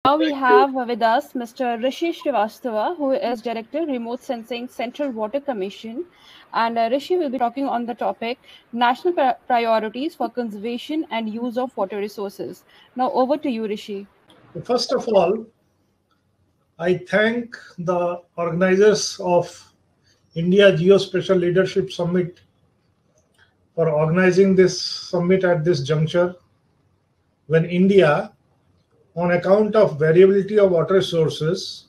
Now we have with us Mr. Rishi Srivastava, who is Director, Remote Sensing Central Water Commission. And Rishi will be talking on the topic National Priorities for Conservation and Use of Water Resources. Now over to you, Rishi. First of all, I thank the organizers of India Geospatial Leadership Summit for organizing this summit at this juncture when India, on account of variability of water resources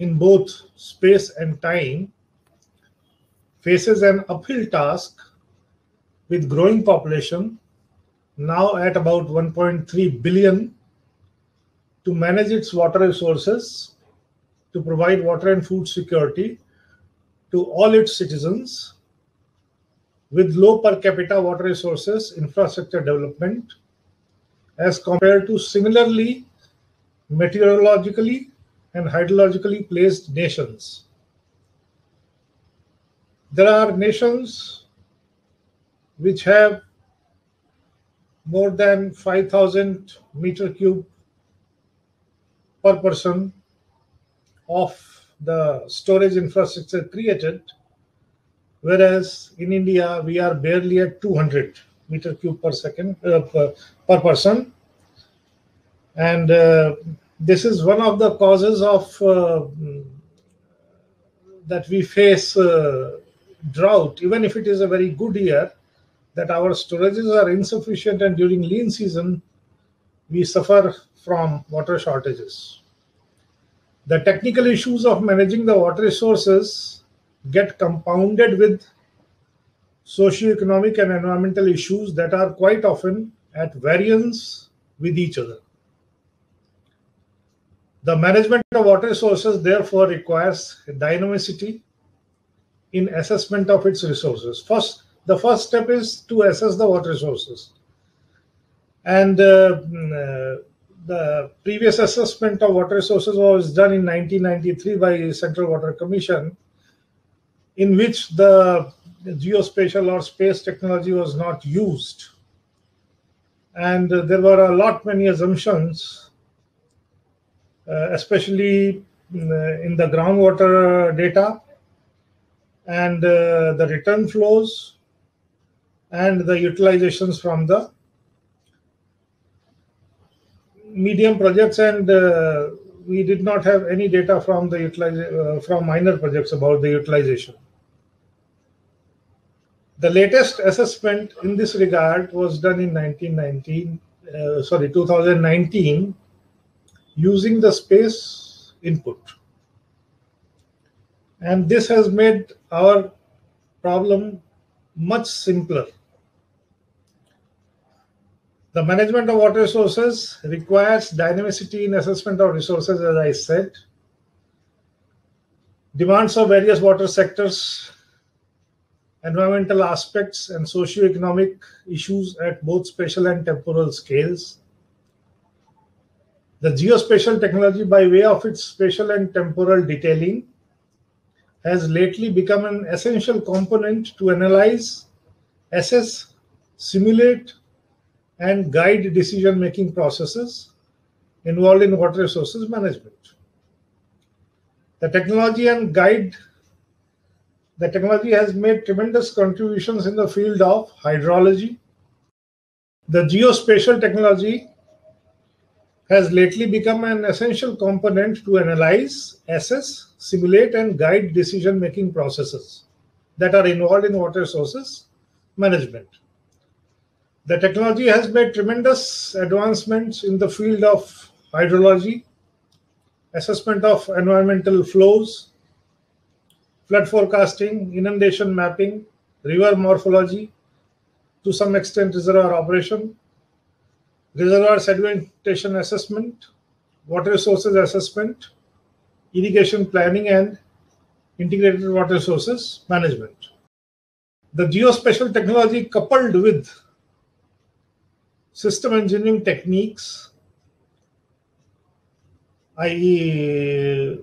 in both space and time, faces an uphill task with growing population, now at about 1.3 billion, to manage its water resources, to provide water and food security to all its citizens, with low per capita water resources infrastructure development as compared to similarly meteorologically and hydrologically placed nations. There are nations which have more than 5,000 meter cube per person of the storage infrastructure created, whereas in India we are barely at 200 meter cube per second per person, and this is one of the causes of that we face drought. Even if it is a very good year, that our storages are insufficient, and during lean season we suffer from water shortages. The technical issues of managing the water resources get compounded with socio-economic and environmental issues that are quite often at variance with each other. The management of water resources therefore requires dynamicity in assessment of its resources. The first step is to assess the water resources. And the previous assessment of water resources was done in 1993 by Central Water Commission, in which the geospatial or space technology was not used. And there were many assumptions, especially in the groundwater data and the return flows and the utilizations from the medium projects, and we did not have any data from the from minor projects about the utilization. The latest assessment in this regard was done in 2019 using the space input, and this has made our problem much simpler. The management of water resources requires dynamicity in assessment of resources, as I said. Demands of various water sectors, environmental aspects, and socio-economic issues at both spatial and temporal scales. The geospatial technology, by way of its spatial and temporal detailing, has lately become an essential component to analyze, assess, simulate, and guide decision-making processes involved in water resources management. The technology has made tremendous contributions in the field of hydrology. The geospatial technology has lately become an essential component to analyze, assess, simulate, and guide decision-making processes that are involved in water resources management. The technology has made tremendous advancements in the field of hydrology, assessment of environmental flows, flood forecasting, inundation mapping, river morphology, to some extent reservoir operation, reservoir sedimentation assessment, water resources assessment, irrigation planning, and integrated water resources management. The geospatial technology, coupled with system engineering techniques, i.e.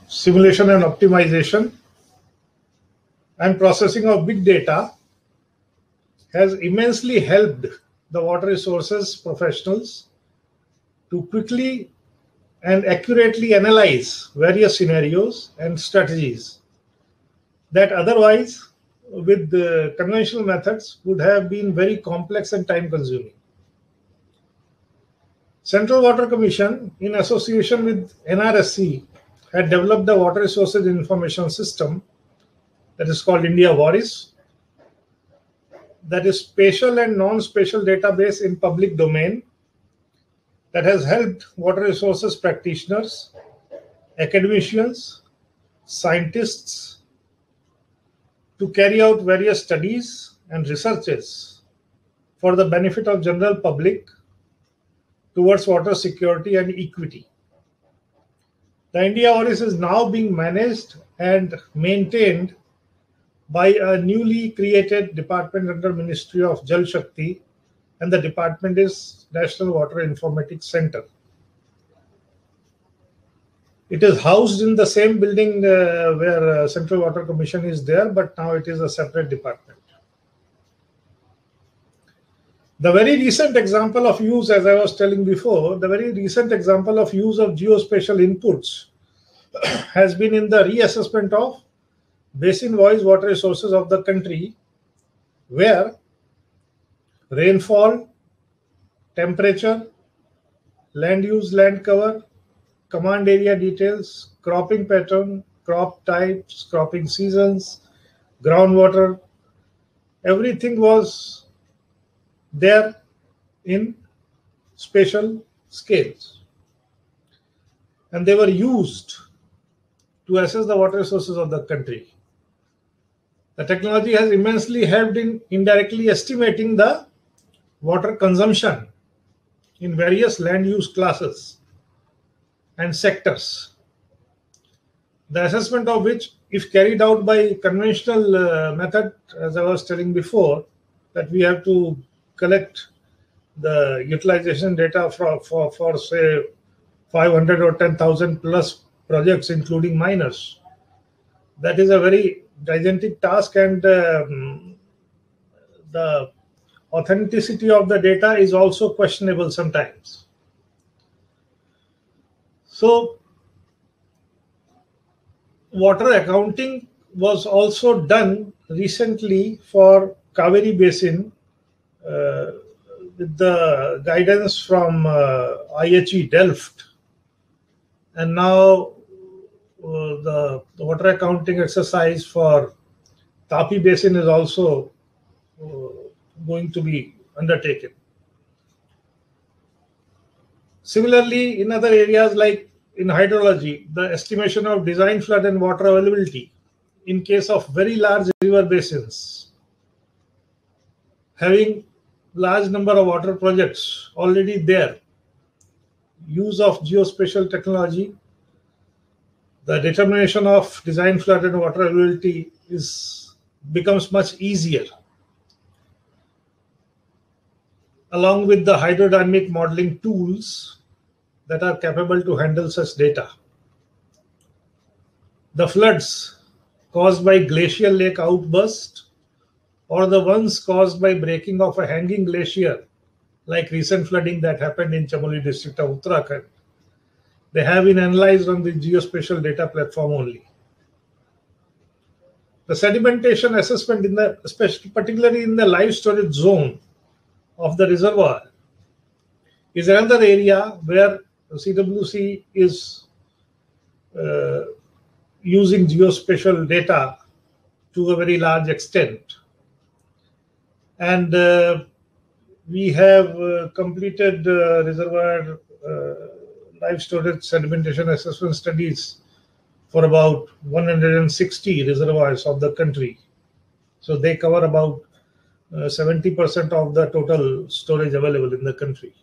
simulation and optimization, and processing of big data, has immensely helped the water resources professionals to quickly and accurately analyze various scenarios and strategies that otherwise, with the conventional methods, would have been very complex and time consuming. Central Water Commission, in association with NRSC, had developed the Water Resources Information System that is called India WARIS, that is spatial and non-spatial database in public domain that has helped water resources practitioners, academicians, scientists to carry out various studies and researches for the benefit of general public towards water security and equity. The India WARIS is now being managed and maintained by a newly created department under Ministry of Jal Shakti, and the department is National Water Informatics Center. It is housed in the same building where Central Water Commission is there, but now it is a separate department. The very recent example of use, as I was telling before, the very recent example of use of geospatial inputs has been in the reassessment of basin-wise water resources of the country, where rainfall, temperature, land use, land cover, command area details, cropping pattern, crop types, cropping seasons, groundwater, everything was there in spatial scales. And they were used to assess the water resources of the country. The technology has immensely helped in indirectly estimating the water consumption in various land use classes and sectors, the assessment of which, if carried out by conventional method, as I was telling before, that we have to collect the utilization data for say 500 or 10,000 plus projects, including miners. That is a very gigantic task, and the authenticity of the data is also questionable sometimes. So, water accounting was also done recently for Kaveri Basin with the guidance from IHE Delft, and now the water accounting exercise for Tapi Basin is also going to be undertaken. Similarly, in other areas like in hydrology, the estimation of design flood and water availability in case of very large river basins, having large number of water projects already there, use of geospatial technology, the determination of design flood and water availability becomes much easier, along with the hydrodynamic modeling tools that are capable to handle such data. The floods caused by glacial lake outburst or the ones caused by breaking of a hanging glacier, like recent flooding that happened in Chamoli district of Uttarakhand, they have been analyzed on the geospatial data platform only. The sedimentation assessment, particularly in the live storage zone of the reservoir, is another area where CWC is using geospatial data to a very large extent. And we have completed reservoir live storage sedimentation assessment studies for about 160 reservoirs of the country. So they cover about 70% of the total storage available in the country.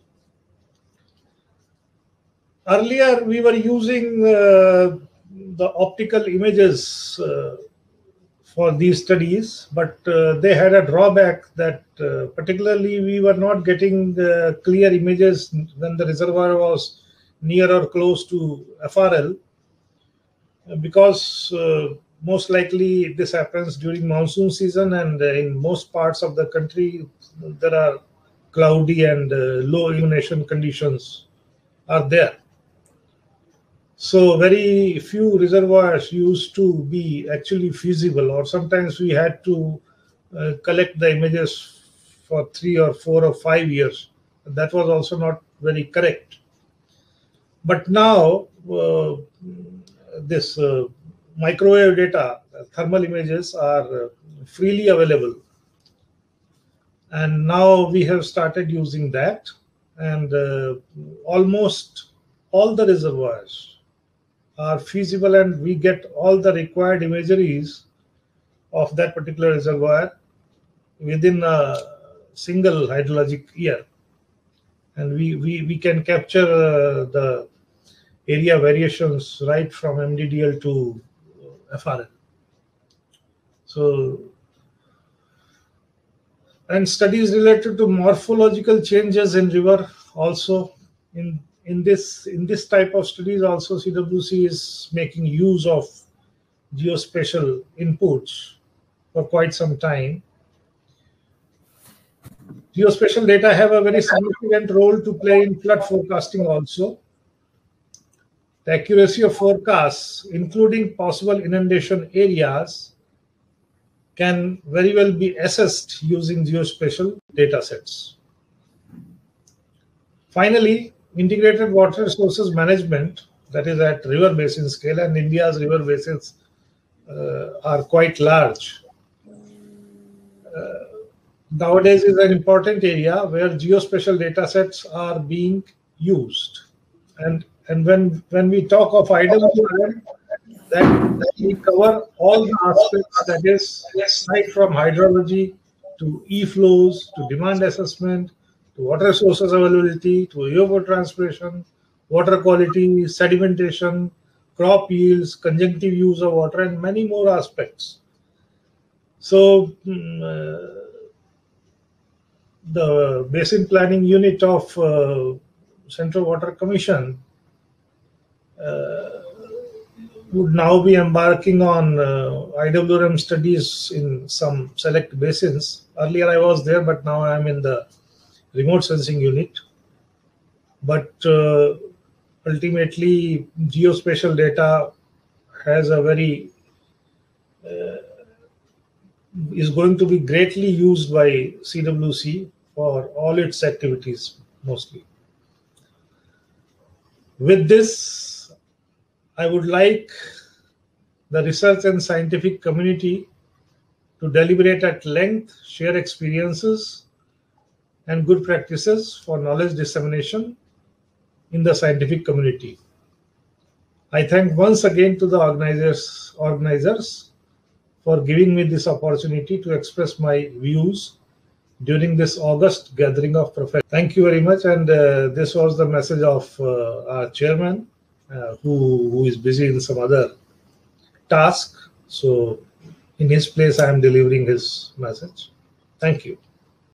Earlier, we were using the optical images for these studies, but they had a drawback that particularly we were not getting the clear images when the reservoir was near or close to FRL, because most likely this happens during monsoon season, and in most parts of the country there are cloudy and low illumination conditions are there. So very few reservoirs used to be actually feasible, or sometimes we had to collect the images for 3 or 4 or 5 years. That was also not very correct. But now this microwave data, thermal images are freely available. And now we have started using that, and almost all the reservoirs are feasible, and we get all the required imageries of that particular reservoir within a single hydrologic year. And we can capture the area variations right from MDDL to FRL. So, and studies related to morphological changes in river also in this type of studies also CWC is making use of geospatial inputs for quite some time. Geospatial data have a very significant role to play in flood forecasting also. The accuracy of forecasts, including possible inundation areas, can very well be assessed using geospatial data sets. Finally, integrated water resources management, that is at river basin scale, and India's river basins are quite large. Nowadays is an important area where geospatial data sets are being used. And when we talk of IWRM, that we cover all the aspects, that is right from hydrology to e-flows to demand assessment to water resources availability to evapotranspiration, water quality, sedimentation, crop yields, conjunctive use of water, and many more aspects. So the Basin Planning Unit of Central Water Commission would now be embarking on IWRM studies in some select basins. Earlier I was there, but now I am in the remote sensing unit. But ultimately, geospatial data has a very is going to be greatly used by CWC for all its activities mostly. With this, I would like the research and scientific community to deliberate at length, share experiences and good practices for knowledge dissemination in the scientific community. I thank once again to the organizers for giving me this opportunity to express my views during this August gathering of professors. Thank you very much. And this was the message of our chairman, who is busy in some other task. So in his place, I am delivering his message. Thank you.